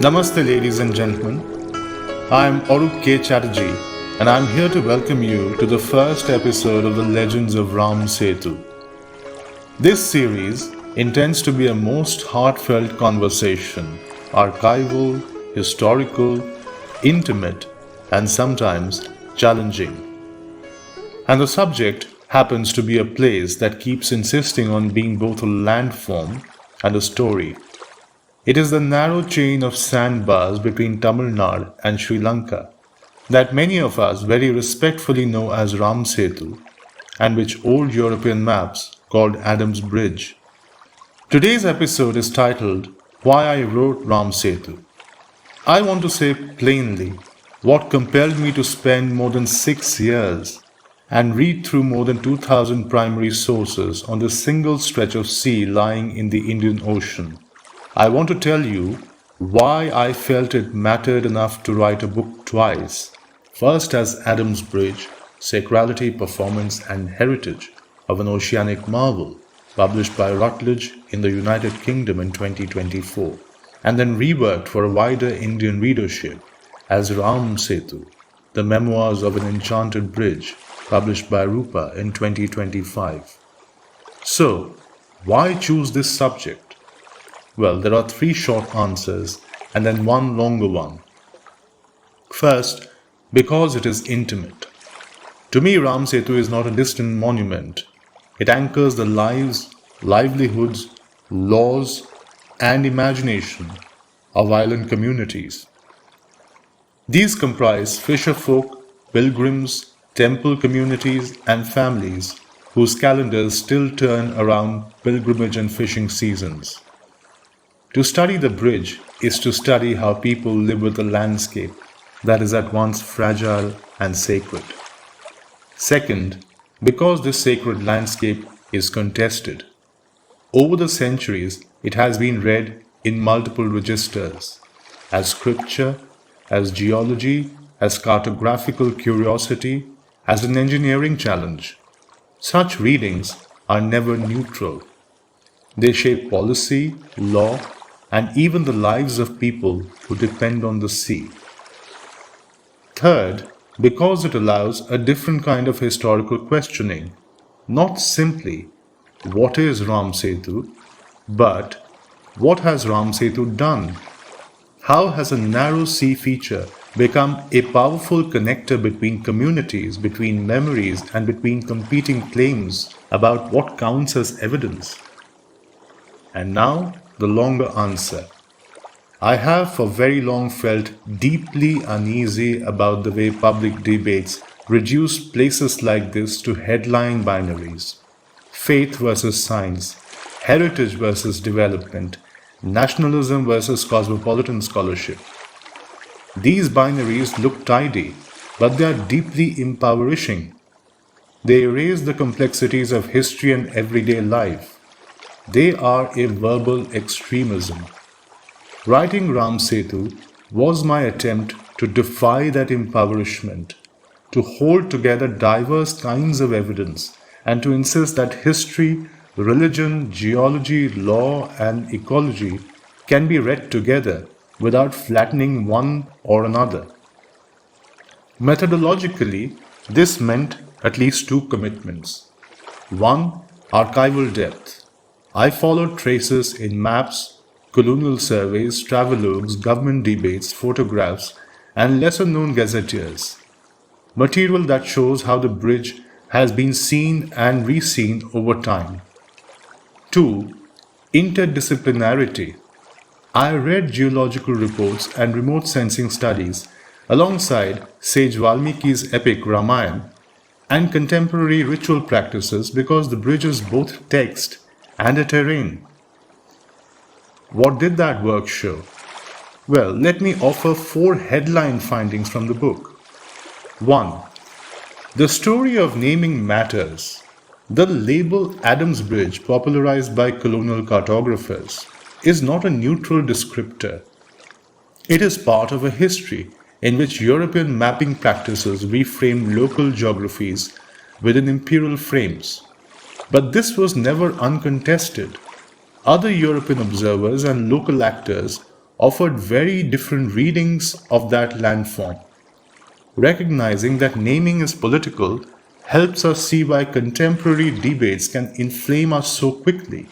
Namaste, ladies and gentlemen. I am Arup K. Chatterjee, and I am here to welcome you to the first episode of the Legends of Ram Setu. This series intends to be a most heartfelt conversation, archival, historical, intimate, and sometimes challenging. And the subject happens to be a place that keeps insisting on being both a landform and a story. It is the narrow chain of sandbars between Tamil Nadu and Sri Lanka that many of us very respectfully know as Ram Setu, and which old European maps called Adam's Bridge. Today's episode is titled Why I Wrote Ram Setu. I want to say plainly what compelled me to spend more than 6 years and read through more than 2,000 primary sources on this single stretch of sea lying in the Indian Ocean. I want to tell you why I felt it mattered enough to write a book twice. First as Adam's Bridge, Sacrality, Performance and Heritage of an Oceanic Marvel, published by Routledge in the United Kingdom in 2024, and then reworked for a wider Indian readership as Ram Setu, the Memoirs of an Enchanted Bridge, published by Rupa in 2025. So, why choose this subject? Well, there are 3 short answers and then one longer one. First, because it is intimate. To me, Ram Setu is not a distant monument. It anchors the lives, livelihoods, laws, and imagination of island communities. These comprise fisherfolk, pilgrims, temple communities, and families whose calendars still turn around pilgrimage and fishing seasons. To study the bridge is to study how people live with a landscape that is at once fragile and sacred. Second, because this sacred landscape is contested. Over the centuries, it has been read in multiple registers, as scripture, as geology, as cartographical curiosity, as an engineering challenge. Such readings are never neutral. They shape policy, law, and even the lives of people who depend on the sea. Third, because it allows a different kind of historical questioning, not simply what is Ram Setu, but what has Ram Setu done? How has a narrow sea feature become a powerful connector between communities, between memories, and between competing claims about what counts as evidence? And now, the longer answer. I have for very long felt deeply uneasy about the way public debates reduce places like this to headline binaries. Faith versus science, heritage versus development, nationalism versus cosmopolitan scholarship. These binaries look tidy, but they are deeply impoverishing. They erase the complexities of history and everyday life. They are a verbal extremism. Writing Ram Setu was my attempt to defy that impoverishment, to hold together diverse kinds of evidence, and to insist that history, religion, geology, law, and ecology can be read together without flattening one or another. Methodologically, this meant at least 2 commitments. One, archival depth. I followed traces in maps, colonial surveys, travelogues, government debates, photographs, and lesser-known gazetteers. Material that shows how the bridge has been seen and re-seen over time. 2. Interdisciplinarity. I read geological reports and remote sensing studies alongside sage Valmiki's epic Ramayan and contemporary ritual practices because the bridge is both text and a terrain. What did that work show? Well, let me offer 4 headline findings from the book. 1. The story of naming matters. The label Adam's Bridge, popularized by colonial cartographers, is not a neutral descriptor. It is part of a history in which European mapping practices reframed local geographies within imperial frames. But this was never uncontested. Other European observers and local actors offered very different readings of that landform. Recognizing that naming is political helps us see why contemporary debates can inflame us so quickly.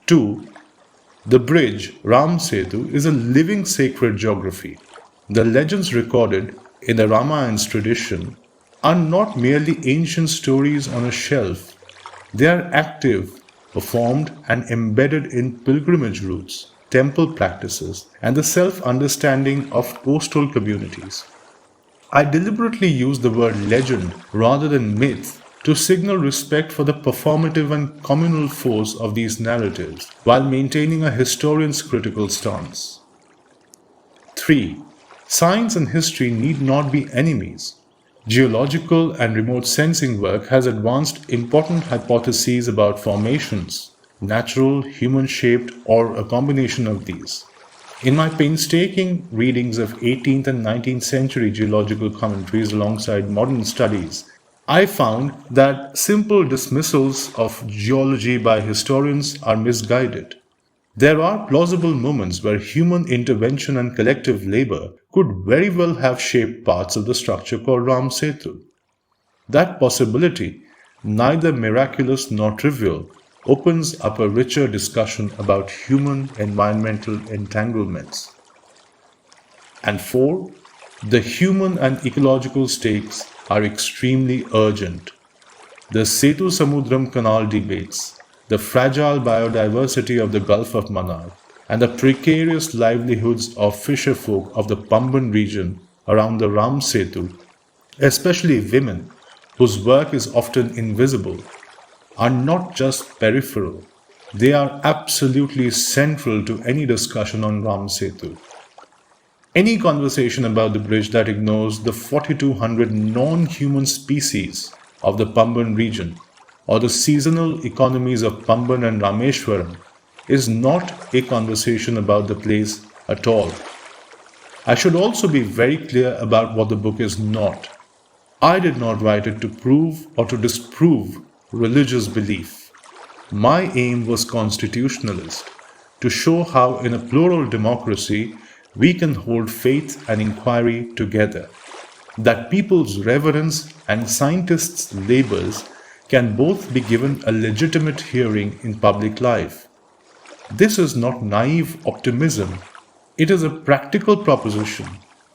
2. The bridge, Ram Setu, is a living sacred geography. The legends recorded in the Ramayan's tradition are not merely ancient stories on a shelf. They are active, performed, and embedded in pilgrimage routes, temple practices, and the self-understanding of coastal communities. I deliberately use the word legend rather than myth to signal respect for the performative and communal force of these narratives while maintaining a historian's critical stance. 3. Science and history need not be enemies. Geological and remote sensing work has advanced important hypotheses about formations, natural, human-shaped, or a combination of these. In my painstaking readings of 18th and 19th century geological commentaries alongside modern studies, I found that simple dismissals of geology by historians are misguided. There are plausible moments where human intervention and collective labor could very well have shaped parts of the structure called Ram Setu. That possibility, neither miraculous nor trivial, opens up a richer discussion about human environmental entanglements. And 4. The human and ecological stakes are extremely urgent. The Sethusamudram canal debates, the fragile biodiversity of the Gulf of Mannar, and the precarious livelihoods of fisherfolk of the Pamban region around the Ram Setu, especially women, whose work is often invisible, are not just peripheral, they are absolutely central to any discussion on Ram Setu. Any conversation about the bridge that ignores the 4,200 non-human species of the Pamban region or the seasonal economies of Pamban and Rameshwaram is not a conversation about the place at all. I should also be very clear about what the book is not. I did not write it to prove or to disprove religious belief. My aim was constitutionalist, to show how in a plural democracy we can hold faith and inquiry together, that people's reverence and scientists' labors can both be given a legitimate hearing in public life. This is not naive optimism, it is a practical proposition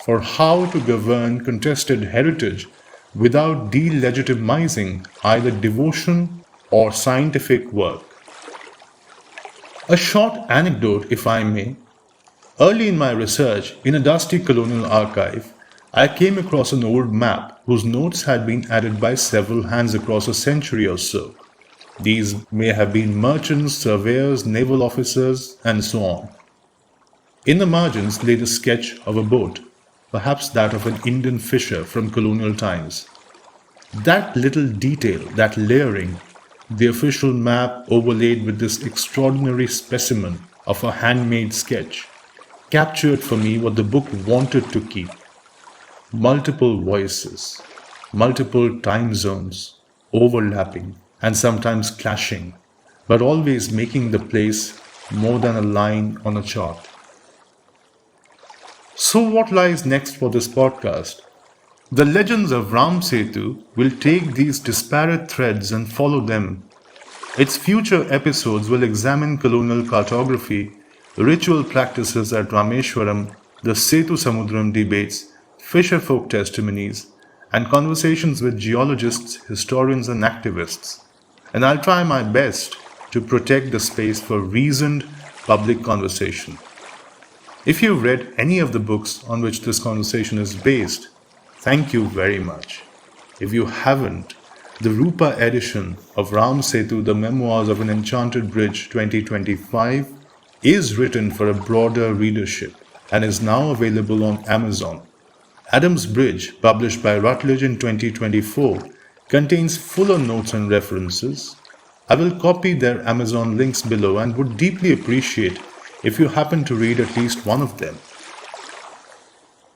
for how to govern contested heritage without delegitimizing either devotion or scientific work. A short anecdote, if I may. Early in my research, in a dusty colonial archive, I came across an old map whose notes had been added by several hands across a century or so. These may have been merchants, surveyors, naval officers, and so on. In the margins lay the sketch of a boat, perhaps that of an Indian fisher from colonial times. That little detail, that layering, the official map overlaid with this extraordinary specimen of a handmade sketch, captured for me what the book wanted to keep. Multiple voices, multiple time zones, overlapping and sometimes clashing, but always making the place more than a line on a chart. So what lies next for this podcast? The Legends of Ram Setu will take these disparate threads and follow them. Its future episodes will examine colonial cartography, ritual practices at Rameshwaram, the Sethusamudram debates, fisherfolk testimonies, and conversations with geologists, historians, and activists. And I'll try my best to protect the space for reasoned public conversation. If you've read any of the books on which this conversation is based, thank you very much. If you haven't, the Rupa edition of Ram Setu, The Memoirs of an Enchanted Bridge 2025 is written for a broader readership and is now available on Amazon. Adam's Bridge, published by Routledge in 2024, contains fuller notes and references. I will copy their Amazon links below and would deeply appreciate if you happen to read at least one of them.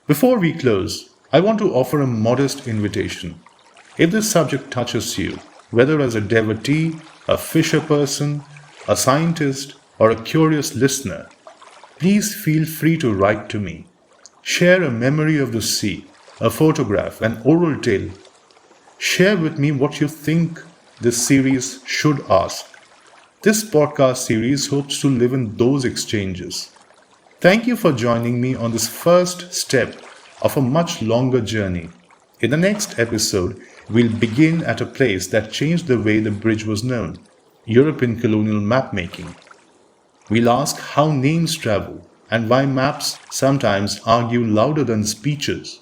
Before we close, I want to offer a modest invitation. If this subject touches you, whether as a devotee, a fisher person, a scientist, or a curious listener, please feel free to write to me. Share a memory of the sea, a photograph, an oral tale. Share with me what you think this series should ask. This podcast series hopes to live in those exchanges. Thank you for joining me on this first step of a much longer journey. In the next episode, we'll begin at a place that changed the way the bridge was known, European colonial mapmaking. We'll ask how names travel and why maps sometimes argue louder than speeches.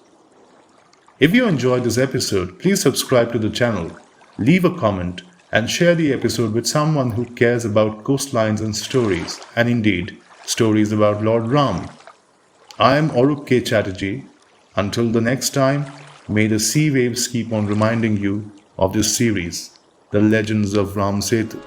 If you enjoyed this episode, please subscribe to the channel, leave a comment, and share the episode with someone who cares about coastlines and stories, and indeed, stories about Lord Ram. I am Oruk K. Chatterjee. Until the next time, may the sea waves keep on reminding you of this series, The Legends of Ram Setu.